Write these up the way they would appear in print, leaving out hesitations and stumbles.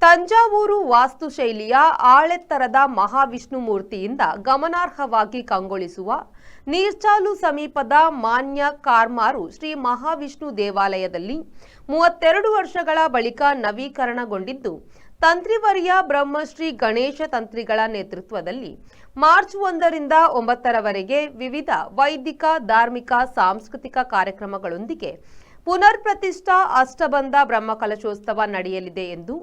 ತಂಜಾವೂರು ವಾಸ್ತುಶೈಲಿಯ ಆಳೆತ್ತರದ ಮಹಾವಿಷ್ಣು ಮೂರ್ತಿಯಿಂದ ಗಮನಾರ್ಹವಾಗಿ ಕಂಗೊಳಿಸುವ ನೀರ್ಚಾಲು ಸಮೀಪದ ಮಾನ್ಯ ಕಾರ್ಮಾರು ಶ್ರೀ ಮಹಾವಿಷ್ಣು ದೇವಾಲಯದಲ್ಲಿ 32 ವರ್ಷಗಳ ಬಳಿಕ ನವೀಕರಣಗೊಂಡಿದ್ದು, ತಂತ್ರಿವರ್ಯ ಬ್ರಹ್ಮಶ್ರೀ ಗಣೇಶ ತಂತ್ರಿಗಳ ನೇತೃತ್ವದಲ್ಲಿ ಮಾರ್ಚ್ 1 ರಿಂದ 9 ರವರೆಗೆ ವಿವಿಧ ವೈದಿಕ, ಧಾರ್ಮಿಕ, ಸಾಂಸ್ಕೃತಿಕ ಕಾರ್ಯಕ್ರಮಗಳೊಂದಿಗೆ ಪುನರ್ ಪ್ರತಿಷ್ಠಾ ಅಷ್ಟಬಂಧ ಬ್ರಹ್ಮಕಲಶೋತ್ಸವ ನಡೆಯಲಿದೆ ಎಂದು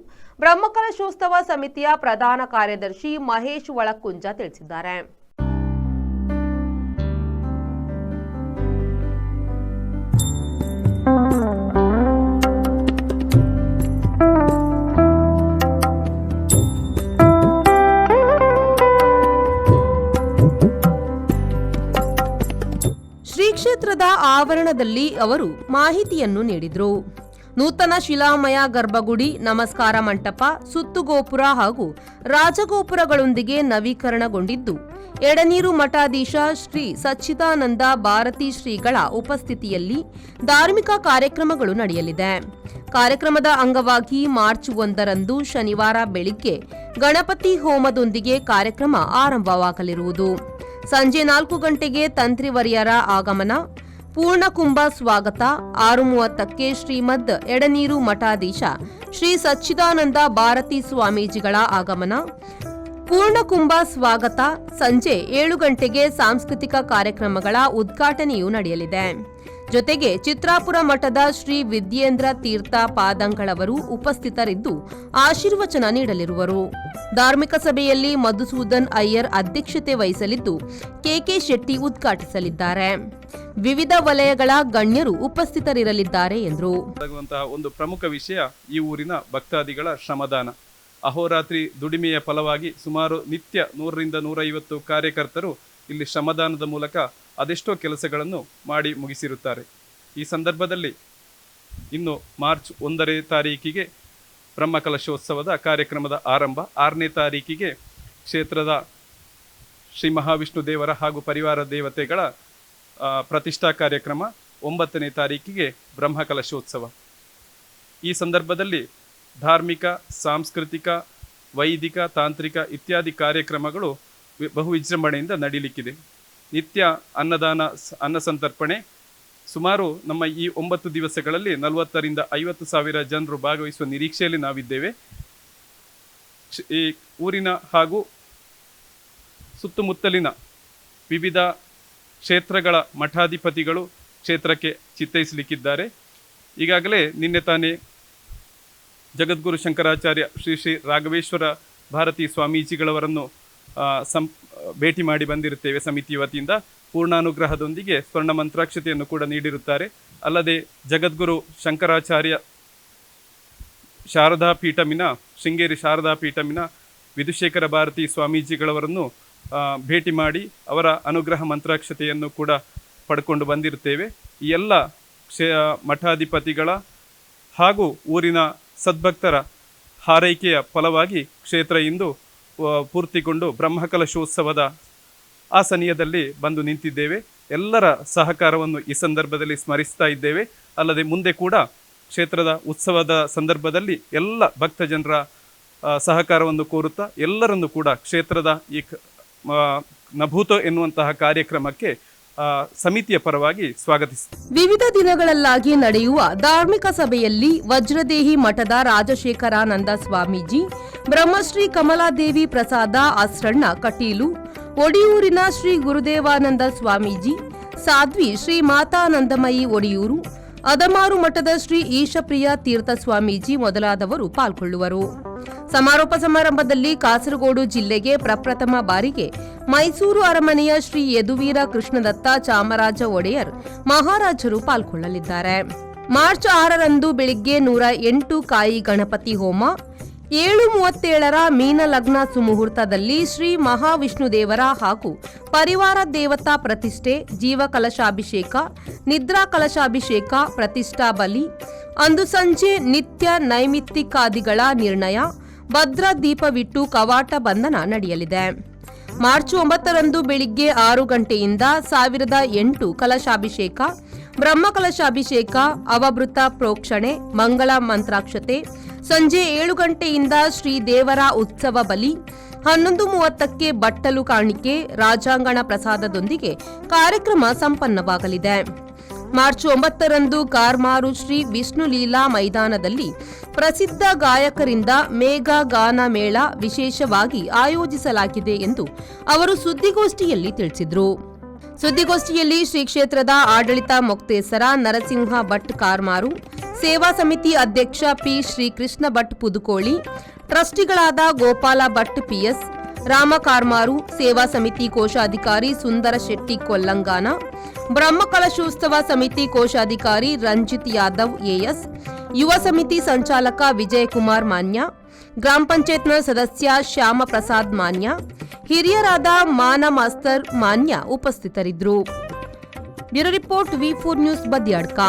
ಬ್ರಹ್ಮಕಲಶೋತ್ಸವ ಸಮಿತಿಯ ಪ್ರಧಾನ ಕಾರ್ಯದರ್ಶಿ ಮಹೇಶ್ ಒಳಕುಂಜ ತಿಳಿಸಿದ್ದಾರೆ. ಶ್ರೀ ಕ್ಷೇತ್ರದ ಆವರಣದಲ್ಲಿ ಅವರು ಮಾಹಿತಿಯನ್ನು ನೀಡಿದರು. ನೂತನ ಶಿಲಾಮಯ ಗರ್ಭಗುಡಿ, ನಮಸ್ಕಾರ ಮಂಟಪ, ಸುತ್ತುಗೋಪುರ ಹಾಗೂ ರಾಜಗೋಪುರಗಳೊಂದಿಗೆ ನವೀಕರಣಗೊಂಡಿದ್ದು, ಎಡನೀರು ಮಠಾಧೀಶ ಶ್ರೀ ಸಚ್ಚಿದಾನಂದ ಭಾರತೀ ಶ್ರೀಗಳ ಉಪಸ್ಥಿತಿಯಲ್ಲಿ ಧಾರ್ಮಿಕ ಕಾರ್ಯಕ್ರಮಗಳು ನಡೆಯಲಿದೆ. ಕಾರ್ಯಕ್ರಮದ ಅಂಗವಾಗಿ ಮಾರ್ಚ್ 1 ರಂದು ಶನಿವಾರ ಬೆಳಿಗ್ಗೆ ಗಣಪತಿ ಹೋಮದೊಂದಿಗೆ ಕಾರ್ಯಕ್ರಮ ಆರಂಭವಾಗಲಿರುವುದು. ಸಂಜೆ 4 ಗಂಟೆಗೆ ತಂತ್ರಿವರ್ಯರ ಆಗಮನ, ಪೂರ್ಣಕುಂಭ ಸ್ವಾಗತ, 6:30ಕ್ಕೆ ಶ್ರೀಮದ್ ಎಡನೀರು ಮಠಾಧೀಶ ಶ್ರೀ ಸಚ್ಚಿದಾನಂದ ಭಾರತೀ ಸ್ವಾಮೀಜಿಗಳ ಆಗಮನ, ಪೂರ್ಣಕುಂಭ ಸ್ವಾಗತ, ಸಂಜೆ 7 ಗಂಟೆಗೆ ಸಾಂಸ್ಕೃತಿಕ ಕಾರ್ಯಕ್ರಮಗಳ ಉದ್ಘಾಟನೆಯೂ ನಡೆಯಲಿದೆ. ಜೊತೆಗೆ ಚಿತ್ರಾಪುರ ಮಠದ ಶ್ರೀ ವಿದ್ಯೇಂದ್ರ ತೀರ್ಥ ಪಾದಂಗಳವರು ಉಪಸ್ಥಿತರಿದ್ದು ಆಶೀರ್ವಚನ ನೀಡಲಿರುವರು. ಧಾರ್ಮಿಕ ಸಭೆಯಲ್ಲಿ ಮಧುಸೂದನ್ ಅಯ್ಯರ್ ಅಧ್ಯಕ್ಷತೆ ವಹಿಸಲಿದ್ದು, ಕೆಕೆ ಶೆಟ್ಟಿ ಉದ್ಘಾಟಿಸಲಿದ್ದಾರೆ. ವಿವಿಧ ವಲಯಗಳ ಗಣ್ಯರು ಉಪಸ್ಥಿತರಿರಲಿದ್ದಾರೆ ಎಂದರು. ಒಂದು ಪ್ರಮುಖ ವಿಷಯ ಈ ಊರಿನ ಭಕ್ತಾದಿಗಳ ಶ್ರಮದಾನ. ಅಹೋರಾತ್ರಿ ದುಡಿಮೆಯ ಫಲವಾಗಿ ಸುಮಾರು ನಿತ್ಯ 100 ರಿಂದ 150 ಕಾರ್ಯಕರ್ತರು ಇಲ್ಲಿ ಶ್ರಮದಾನದ ಮೂಲಕ ಅದೆಷ್ಟೋ ಕೆಲಸಗಳನ್ನು ಮಾಡಿ ಮುಗಿಸಿರುತ್ತಾರೆ. ಈ ಸಂದರ್ಭದಲ್ಲಿ ಇನ್ನು ಮಾರ್ಚ್ 1ನೇ ತಾರೀಕಿಗೆ ಬ್ರಹ್ಮಕಲಶೋತ್ಸವದ ಕಾರ್ಯಕ್ರಮದ ಆರಂಭ, 6ನೇ ತಾರೀಕಿಗೆ ಕ್ಷೇತ್ರದ ಶ್ರೀ ಮಹಾವಿಷ್ಣು ದೇವರ ಹಾಗೂ ಪರಿವಾರ ದೇವತೆಗಳ ಪ್ರತಿಷ್ಠಾ ಕಾರ್ಯಕ್ರಮ, 9ನೇ ತಾರೀಕಿಗೆ ಬ್ರಹ್ಮಕಲಶೋತ್ಸವ. ಈ ಸಂದರ್ಭದಲ್ಲಿ ಧಾರ್ಮಿಕ, ಸಾಂಸ್ಕೃತಿಕ, ವೈದಿಕ, ತಾಂತ್ರಿಕ ಇತ್ಯಾದಿ ಕಾರ್ಯಕ್ರಮಗಳು ಬಹು ವಿಜೃಂಭಣೆಯಿಂದ ನಡೀಲಿಕ್ಕಿದೆ. ನಿತ್ಯ ಅನ್ನದಾನ, ಅನ್ನ ಸಂತರ್ಪಣೆ. ಸುಮಾರು ನಮ್ಮ ಈ 9 ದಿವಸಗಳಲ್ಲಿ 40 ರಿಂದ 50 ಸಾವಿರ ಜನರು ಭಾಗವಹಿಸುವ ನಿರೀಕ್ಷೆಯಲ್ಲಿ ನಾವಿದ್ದೇವೆ. ಈ ಊರಿನ ಹಾಗೂ ಸುತ್ತಮುತ್ತಲಿನ ವಿವಿಧ ಕ್ಷೇತ್ರಗಳ ಮಠಾಧಿಪತಿಗಳು ಕ್ಷೇತ್ರಕ್ಕೆ ಚಿತ್ತೈಸಲಿಕ್ಕಿದ್ದಾರೆ. ಈಗಾಗಲೇ ನಿನ್ನೆ ತಾನೇ ಜಗದ್ಗುರು ಶಂಕರಾಚಾರ್ಯ ಶ್ರೀ ಶ್ರೀ ರಾಘವೇಶ್ವರ ಭಾರತೀ ಸ್ವಾಮೀಜಿಗಳವರನ್ನು ಭೇಟಿ ಮಾಡಿ ಬಂದಿರುತ್ತೇವೆ. ಸಮಿತಿ ವತಿಯಿಂದ ಪೂರ್ಣಾನುಗ್ರಹದೊಂದಿಗೆ ಸ್ವರ್ಣ ಮಂತ್ರಾಕ್ಷತೆಯನ್ನು ಕೂಡ ನೀಡಿರುತ್ತಾರೆ. ಅಲ್ಲದೆ ಜಗದ್ಗುರು ಶಂಕರಾಚಾರ್ಯ ಶಾರದಾ ಪೀಠಮಿನ, ಶೃಂಗೇರಿ ಶಾರದಾ ಪೀಠಮಿನ ವಿಧುಶೇಖರ ಭಾರತೀ ಸ್ವಾಮೀಜಿಗಳವರನ್ನು ಭೇಟಿ ಮಾಡಿ ಅವರ ಅನುಗ್ರಹ ಮಂತ್ರಾಕ್ಷತೆಯನ್ನು ಕೂಡ ಪಡ್ಕೊಂಡು ಬಂದಿರುತ್ತೇವೆ. ಈ ಎಲ್ಲ ಮಠಾಧಿಪತಿಗಳ ಹಾಗೂ ಊರಿನ ಸದ್ಭಕ್ತರ ಹಾರೈಕೆಯ ಫಲವಾಗಿ ಕ್ಷೇತ್ರ ಇಂದು ಪೂರ್ತಿಗೊಂಡು ಬ್ರಹ್ಮಕಲಶೋತ್ಸವದ ಆಸನಿಯದಲ್ಲಿ ಬಂದು ನಿಂತಿದ್ದೇವೆ. ಎಲ್ಲರ ಸಹಕಾರವನ್ನು ಈ ಸಂದರ್ಭದಲ್ಲಿ ಸ್ಮರಿಸ್ತಾ ಇದ್ದೇವೆ. ಅಲ್ಲದೆ ಮುಂದೆ ಕೂಡ ಕ್ಷೇತ್ರದ ಉತ್ಸವದ ಸಂದರ್ಭದಲ್ಲಿ ಎಲ್ಲ ಭಕ್ತ ಜನರ ಸಹಕಾರವನ್ನು ಕೋರುತ್ತಾ ಎಲ್ಲರನ್ನು ಕೂಡ ಕ್ಷೇತ್ರದ ಈ ನಭೂತೋ ಎನ್ನುವಂತಹ ಕಾರ್ಯಕ್ರಮಕ್ಕೆ ಸಮಿತಿಯ ಪರವಾಗಿ ಸ್ವಾಗತಿಸಿದೆ. ವಿವಿಧ ದಿನಗಳಲ್ಲಾಗಿ ನಡೆಯುವ ಧಾರ್ಮಿಕ ಸಭೆಯಲ್ಲಿ ವಜ್ರದೇಹಿ ಮಠದ ರಾಜಶೇಖರಾನಂದ ಸ್ವಾಮೀಜಿ, ಬ್ರಹ್ಮಶ್ರೀ ಕಮಲಾದೇವಿ ಪ್ರಸಾದ ಆಸ್ರಣ್ಣ ಕಟೀಲು, ಒಡಿಯೂರಿನ ಶ್ರೀ ಗುರುದೇವಾನಂದ ಸ್ವಾಮೀಜಿ, ಸಾಧ್ವಿ ಶ್ರೀ ಮಾತಾನಂದಮಯಿ ಒಡಿಯೂರು, ಅದಮಾರು ಮಠದ ಶ್ರೀ ಈಶಪ್ರಿಯ ತೀರ್ಥ ಸ್ವಾಮೀಜಿ ಮೊದಲಾದವರು ಪಾಲ್ಗೊಳ್ಳುವರು. ಸಮಾರೋಪ ಸಮಾರಂಭದಲ್ಲಿ ಕಾಸರಗೋಡು ಜಿಲ್ಲೆಗೆ ಪ್ರಪ್ರಥಮ ಬಾರಿಗೆ ಮೈಸೂರು ಅರಮನೆಯ ಶ್ರೀ ಯದುವೀರ ಕೃಷ್ಣದತ್ತ ಚಾಮರಾಜ ಒಡೆಯರ್ ಮಹಾರಾಜರು ಪಾಲ್ಗೊಳ್ಳಲಿದ್ದಾರೆ. ಮಾರ್ಚ್ 6 ರಂದು ಬೆಳಿಗ್ಗೆ 108 ಕಾಯಿ ಗಣಪತಿ ಹೋಮ, 7:37ರ ಮೀನ ಲಗ್ನ ಸುಮುಹೂರ್ತದಲ್ಲಿ ಶ್ರೀ ಮಹಾವಿಷ್ಣು ದೇವರ ಹಾಗೂ ಪರಿವಾರ ದೇವತಾ ಪ್ರತಿಷ್ಠೆ, ಜೀವ ಕಲಶಾಭಿಷೇಕ, ನಿದ್ರಾ ಕಲಶಾಭಿಷೇಕ, ಪ್ರತಿಷ್ಠಾ ಬಲಿ. ಅಂದು ಸಂಜೆ ನಿತ್ಯ ನೈಮಿತ್ತಿಕಾದಿಗಳ ನಿರ್ಣಯ, ಭದ್ರ ದೀಪವಿಟ್ಟು ಕವಾಟ ಬಂಧನ ನಡೆಯಲಿದೆ. ಮಾರ್ಚ್ 9 ರಂದು ಬೆಳಿಗ್ಗೆ 6 ಗಂಟೆಯಿಂದ 1008 ಕಲಶಾಭಿಷೇಕ, ಬ್ರಹ್ಮಕಲಶಾಭಿಷೇಕ, ಅವಭೃತ ಪ್ರೋಕ್ಷಣೆ, ಮಂಗಳ ಮಂತ್ರಾಕ್ಷತೆ, ಸಂಜೆ 7 ಗಂಟೆಯಿಂದ ಶ್ರೀ ದೇವರ ಉತ್ಸವ ಬಲಿ, 11:30ಕ್ಕೆ ಬಟ್ಟಲು ಕಾಣಿಕೆ, ರಾಜಾಂಗಣ ಪ್ರಸಾದದೊಂದಿಗೆ ಕಾರ್ಯಕ್ರಮ ಸಂಪನ್ನವಾಗಲಿದೆ. ಮಾರ್ಚ್ 9ರಂದು ಕಾರ್ಮಾರು ಶ್ರೀ ವಿಷ್ಣು ಲೀಲಾ ಮೈದಾನದಲ್ಲಿ ಪ್ರಸಿದ್ಧ ಗಾಯಕರಿಂದ ಮೇಘಾ ಗಾನ ಮೇಳ ವಿಶೇಷವಾಗಿ ಆಯೋಜಿಸಲಾಗಿದೆ ಎಂದು ಅವರು ಸುದ್ದಿಗೋಷ್ಠಿಯಲ್ಲಿ ತಿಳಿಸಿದರು. ಸುದ್ದಿಗೋಷ್ಠಿಯಲ್ಲಿ ಶ್ರೀ ಕ್ಷೇತ್ರದ ಆಡಳಿತ ಮೊಕ್ತೇಸರ ನರಸಿಂಹ ಭಟ್ ಕಾರ್ಮಾರು, ಸೇವಾ ಸಮಿತಿ ಅಧ್ಯಕ್ಷ ಪಿ ಶ್ರೀಕೃಷ್ಣ ಭಟ್ ಪುದುಕೋಳಿ, ಟ್ರಸ್ಟಿಗಳಾದ ಗೋಪಾಲ ಭಟ್ ಪಿಎಸ್, ರಾಮ ಕಾರ್ಮಾರು, ಸೇವಾ ಸಮಿತಿ ಕೋಶಾಧಿಕಾರಿ ಸುಂದರ ಶೆಟ್ಟಿ ಕೊಲ್ಲಂಗಾನ, ಬ್ರಹ್ಮಕಲಶೋತ್ಸವ ಸಮಿತಿ ಕೋಶಾಧಿಕಾರಿ ರಂಜಿತ್ ಯಾದವ್ ಎಎಸ್, ಯುವ ಸಮಿತಿ ಸಂಚಾಲಕ ವಿಜಯಕುಮಾರ್ ಮಾನ್ಯ, ಗ್ರಾಮ ಪಂಚಾಯತ್ನ ಸದಸ್ಯ ಶ್ಯಾಮ ಪ್ರಸಾದ್ ಮಾನ್ಯ, ಹಿರಿಯರಾದ ಮಾನ ಮಾಸ್ತರ್ ಮಾನ್ಯ ಉಪಸ್ಥಿತರಿದ್ದರು. Bureau report V4 news ಬದಿಯಾಡ್ಕ.